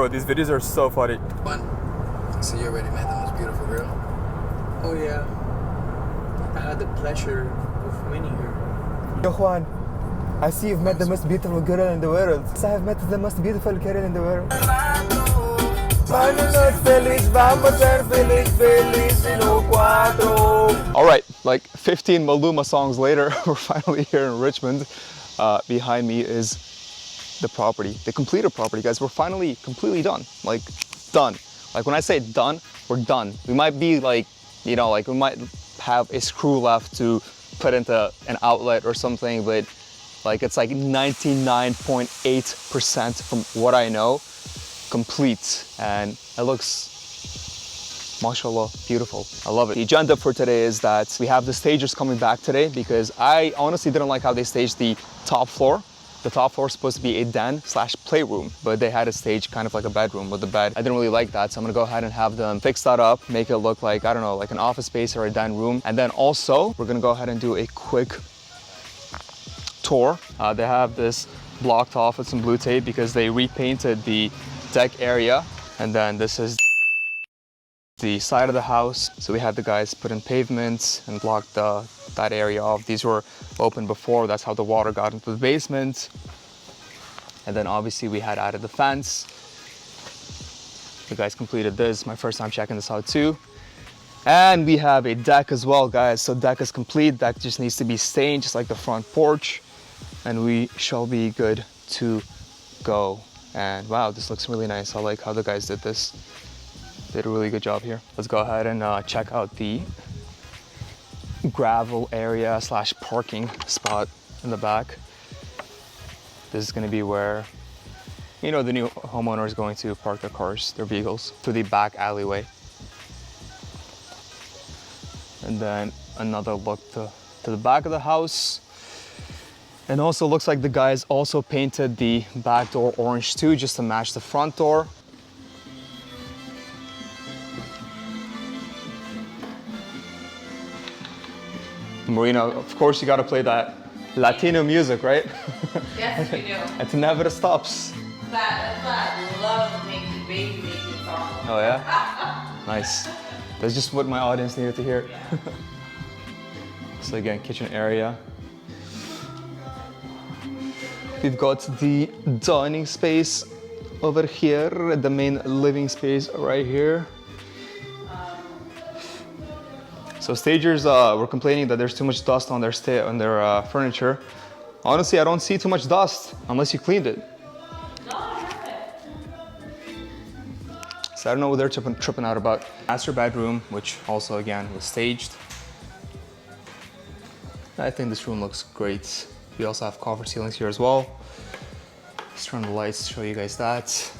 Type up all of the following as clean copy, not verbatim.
Bro, these videos are so funny. One. So you already met the most beautiful girl? Oh yeah. I had the pleasure of meeting her. Yo, Juan, I see you've met the most beautiful girl in the world. So I have met the most beautiful girl in the world. All right, like 15 Maluma songs later, we're finally here in Richmond. Behind me is the property, the completed property, guys. We're finally completely done, like done. Like when I say done, we're done. We might be like, you know, like we might have a screw left to put into an outlet or something, but like it's like 99.8% from what I know, complete, and it looks, mashallah, beautiful. I love it. The agenda for today is that we have the stagers coming back today because I honestly didn't like how they staged the top floor. The top floor is supposed to be a den slash playroom, but they had a stage kind of like a bedroom with a bed. I didn't really like that, so I'm gonna go ahead and have them fix that up, make it look like, I don't know, like an office space or a den room. And then also, we're gonna go ahead and do a quick tour. They have this blocked off with some blue tape because they repainted the deck area. And then this is the side of the house. So we had the guys put in pavements and block that area off. These were open before, that's how the water got into the basement. And then obviously we had added the fence. The guys completed this, my first time checking this out too. And we have a deck as well, guys. So deck is complete, deck just needs to be stained just like the front porch. And we shall be good to go. And wow, this looks really nice. I like how the guys did this. Did a really good job here. Let's go ahead and check out the gravel area slash parking spot in the back. This is gonna be where, you know, the new homeowner is going to park their cars, their vehicles, through the back alleyway. And then another look to the back of the house. And also looks like the guys also painted the back door orange too, just to match the front door. Marina, of course you gotta play that Latino music, right? Yes, we do. It never stops. That's that love making baby making song. Oh yeah? Nice. That's just what my audience needed to hear. Yeah. So again, kitchen area. We've got the dining space over here, the main living space right here. So stagers were complaining that there's too much dust on their furniture. Honestly, I don't see too much dust unless you cleaned it. No, I haven't. So I don't know what they're tripping out about. Master bedroom, which also again was staged. I think this room looks great. We also have coffer ceilings here as well. Let's turn the lights, show you guys that.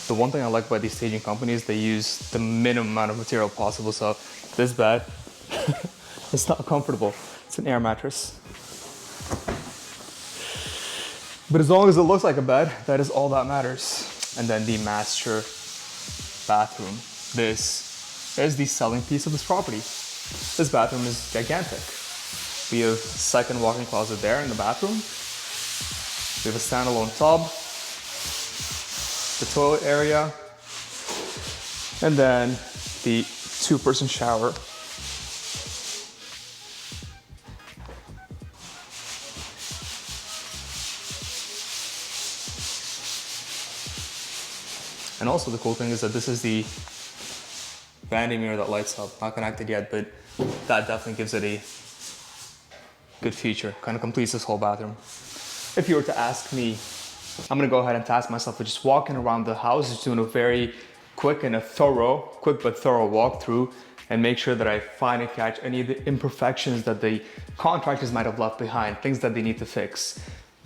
The one thing I like about these staging companies, they use the minimum amount of material possible. So this bed, it's not comfortable. It's an air mattress. But as long as it looks like a bed, that is all that matters. And then the master bathroom. This is the selling piece of this property. This bathroom is gigantic. We have a second walk-in closet there in the bathroom. We have a standalone tub. The toilet area, and then the two-person shower. And also the cool thing is that this is the vanity mirror that lights up. Not connected yet, but that definitely gives it a good feature. Kind of completes this whole bathroom. If you were to ask me, I'm gonna go ahead and task myself with just walking around the house, just doing a very quick but thorough walkthrough, and make sure that I find and catch any of the imperfections that the contractors might have left behind, things that they need to fix.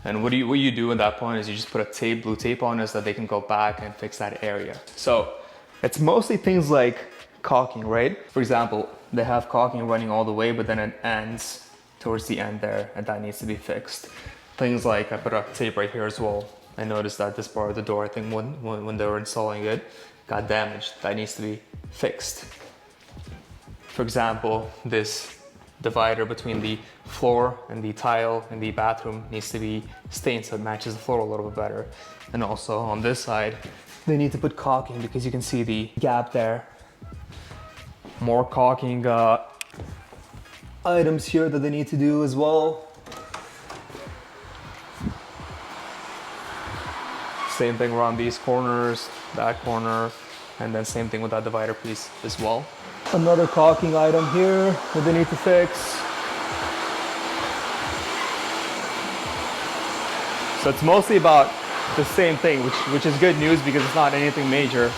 And what you do at that point is you just put a blue tape on it so that they can go back and fix that area. So it's mostly things like caulking, right? For example, they have caulking running all the way, but then it ends towards the end there, and that needs to be fixed. Things like, I put a tape right here as well. I noticed that this part of the door, I think when they were installing it, got damaged. That needs to be fixed. For example, this divider between the floor and the tile in the bathroom needs to be stained so it matches the floor a little bit better. And also on this side, they need to put caulking because you can see the gap there. More caulking items here that they need to do as well. Same thing around these corners, that corner, and then same thing with that divider piece as well. Another caulking item here that they need to fix. So it's mostly about the same thing, which is good news because it's not anything major.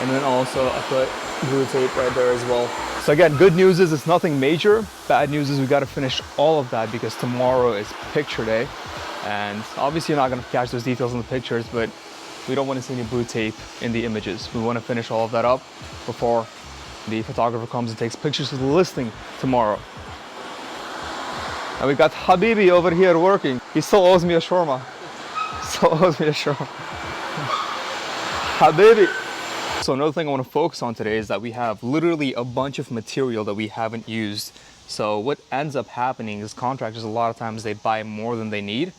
And then also I put glue tape right there as well. So again, good news is it's nothing major. Bad news is we got to finish all of that because tomorrow is picture day. And obviously you're not going to catch those details in the pictures, but we don't want to see any blue tape in the images. We want to finish all of that up before the photographer comes and takes pictures of the listing tomorrow. And we got Habibi over here working. He still owes me a shawarma. Still owes me a shawarma. Habibi. So another thing I want to focus on today is that we have literally a bunch of material that we haven't used. So what ends up happening is contractors, a lot of times they buy more than they need.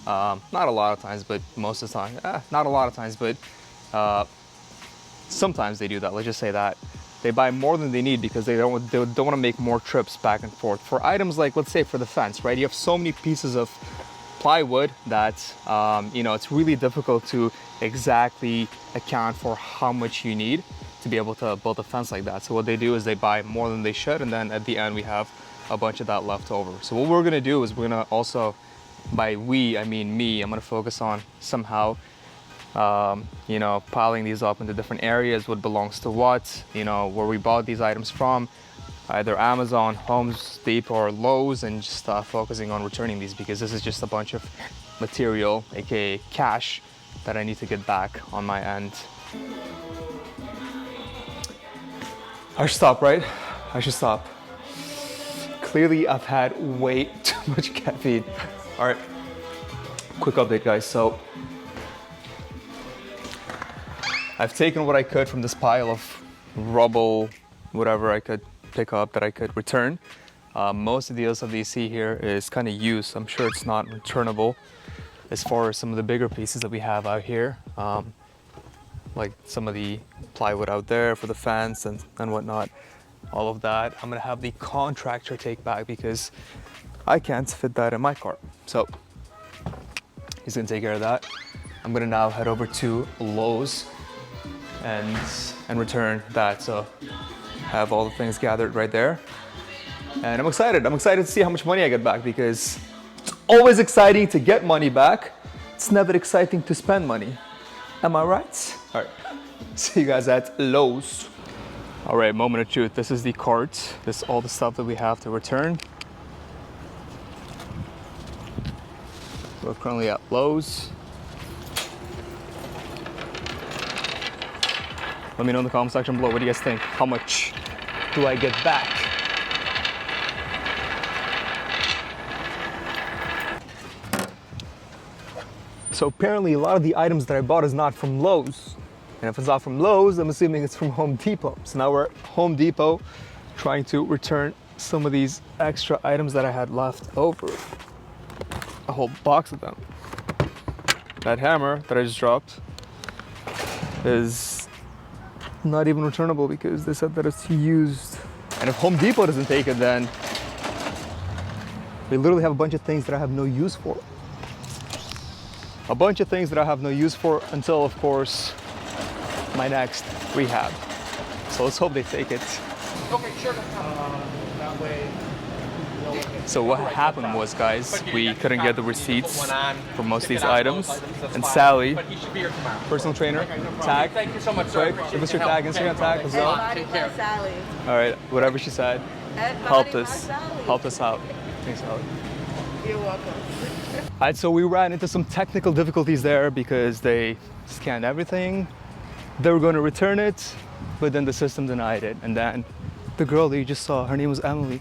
Not a lot of times, but most of the time, not a lot of times, but sometimes they do that. Let's just say that. They buy more than they need because they don't want to make more trips back and forth. For items like, let's say for the fence, right? You have so many pieces of plywood that, you know, it's really difficult to exactly account for how much you need to be able to build a fence like that. So what they do is they buy more than they should, and then at the end we have a bunch of that left over. So what we're gonna do is we're gonna also, by we, I mean me, I'm gonna focus on somehow, you know, piling these up into different areas, what belongs to what, you know, where we bought these items from, either Amazon, Home Depot, or Lowe's, and just focusing on returning these because this is just a bunch of material, aka cash, that I need to get back on my end. I should stop, right? I should stop. Clearly, I've had way too much caffeine. All right, quick update, guys. So I've taken what I could from this pile of rubble, whatever I could pick up that I could return. Most of the other stuff that you see here is kind of used. I'm sure it's not returnable as far as some of the bigger pieces that we have out here. Like some of the plywood out there for the fence and whatnot. All of that, I'm gonna have the contractor take back because I can't fit that in my cart. So he's gonna take care of that. I'm gonna now head over to Lowe's and return that. So have all the things gathered right there. And I'm excited to see how much money I get back because it's always exciting to get money back. It's never exciting to spend money. Am I right? All right, see you guys at Lowe's. All right, moment of truth. This is the cart. This is all the stuff that we have to return. We're currently at Lowe's. Let me know in the comment section below, what do you guys think? How much do I get back? So apparently a lot of the items that I bought is not from Lowe's. And if it's not from Lowe's, I'm assuming it's from Home Depot. So now we're at Home Depot trying to return some of these extra items that I had left over. A whole box of them. That hammer that I just dropped is not even returnable because they said that it's used. And if Home Depot doesn't take it, then we literally have a bunch of things that I have no use for. A bunch of things that I have no use for until, of course, my next rehab. So let's hope they take it. Okay, sure. That way. So what happened was, guys, we couldn't get the receipts for most of these items. And Sally, personal trainer, tag. Thank you so much, Quick, give us your tag, Instagram tag as well. Body by Sally. All right, whatever she said, helped us out. Thanks, Sally. You're welcome. All right, so we ran into some technical difficulties there because they scanned everything. They were going to return it, but then the system denied it. And then the girl that you just saw, her name was Emily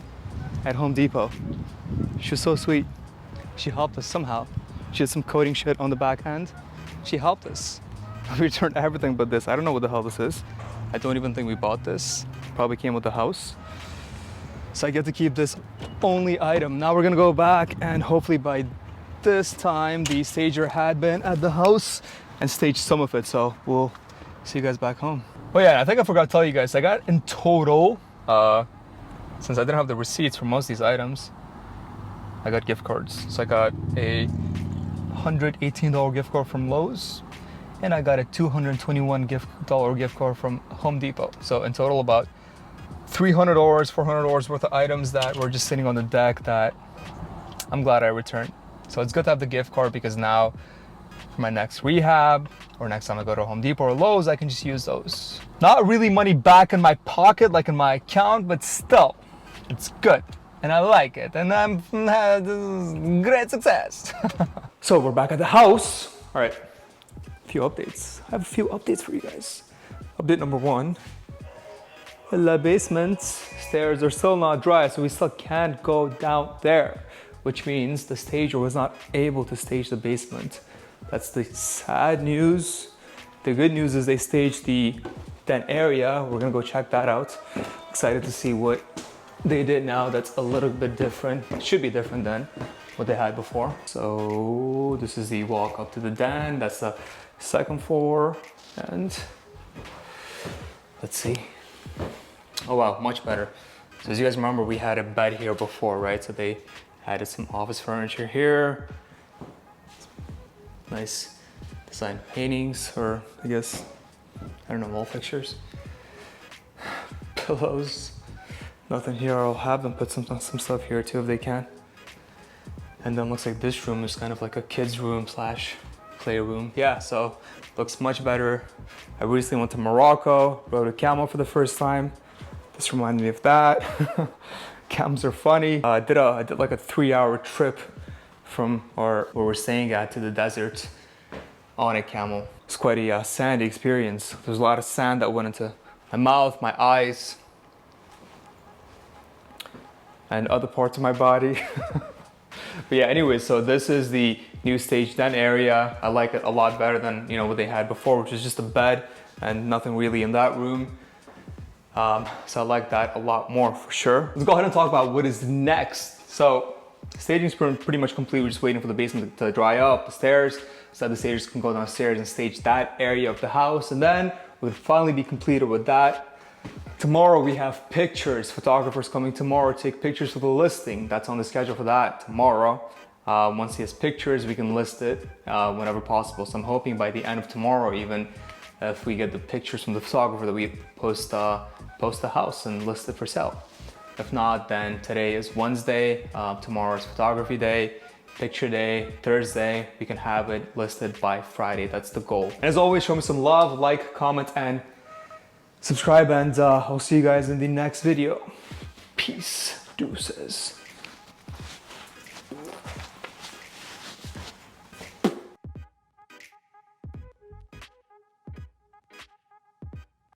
at Home Depot. She was so sweet. She helped us somehow. She had some coating shit on the back end. She helped us. We returned everything but this. I don't know what the hell this is. I don't even think we bought this. Probably came with the house. So I get to keep this only item. Now we're gonna go back and hopefully by this time the stager had been at the house and staged some of it. So we'll see you guys back home. Oh yeah, I think I forgot to tell you guys, I got in total, since I didn't have the receipts for most of these items, I got gift cards. So I got a $118 gift card from Lowe's, and I got a $221 gift card from Home Depot. So in total about $300, $400 worth of items that were just sitting on the deck that I'm glad I returned. So it's good to have the gift card because now for my next rehab or next time I go to Home Depot or Lowe's, I can just use those. Not really money back in my pocket like in my account, but still, it's good. And I like it, and I'm great success. So we're back at the house. All right, a few updates. I have a few updates for you guys. Update number one, the basement stairs are still not dry, so we still can't go down there, which means the stager was not able to stage the basement. That's the sad news. The good news is they staged the den area. We're gonna go check that out. Excited to see what they did now that's a little bit different. It should be different than what they had before. So this is the walk up to the den. That's the second floor. And let's see. Oh wow, much better. So as you guys remember, we had a bed here before, right? So they added some office furniture here. Nice design paintings, or I guess, I don't know, wall fixtures. Pillows. Nothing here. I'll have them put some stuff here too if they can. And then looks like this room is kind of like a kid's room slash playroom. Yeah, so looks much better. I recently went to Morocco, rode a camel for the first time. This reminded me of that. Camels are funny. I did like a 3-hour trip from where we're staying at to the desert on a camel. It's quite a sandy experience. There's a lot of sand that went into my mouth, my eyes, and other parts of my body. But yeah, anyway, so this is the new stage den area. I like it a lot better than what they had before, which was just a bed and nothing really in that room. So I like that a lot more for sure. Let's go ahead and talk about what is next. So staging's pretty much complete. We're just waiting for the basement to dry up, the stairs, so that the stagers can go downstairs and stage that area of the house. And then we'll finally be completed with that. Tomorrow we have pictures. Photographers coming tomorrow to take pictures for the listing. That's on the schedule for that tomorrow. Once he has pictures, we can list it whenever possible. So I'm hoping by the end of tomorrow, even if we get the pictures from the photographer, that we post the house and list it for sale. If not, then today is Wednesday, tomorrow is photography day, picture day, Thursday. We can have it listed by Friday. That's the goal. And as always, show me some love, like, comment, and subscribe, and I'll see you guys in the next video. Peace. Deuces.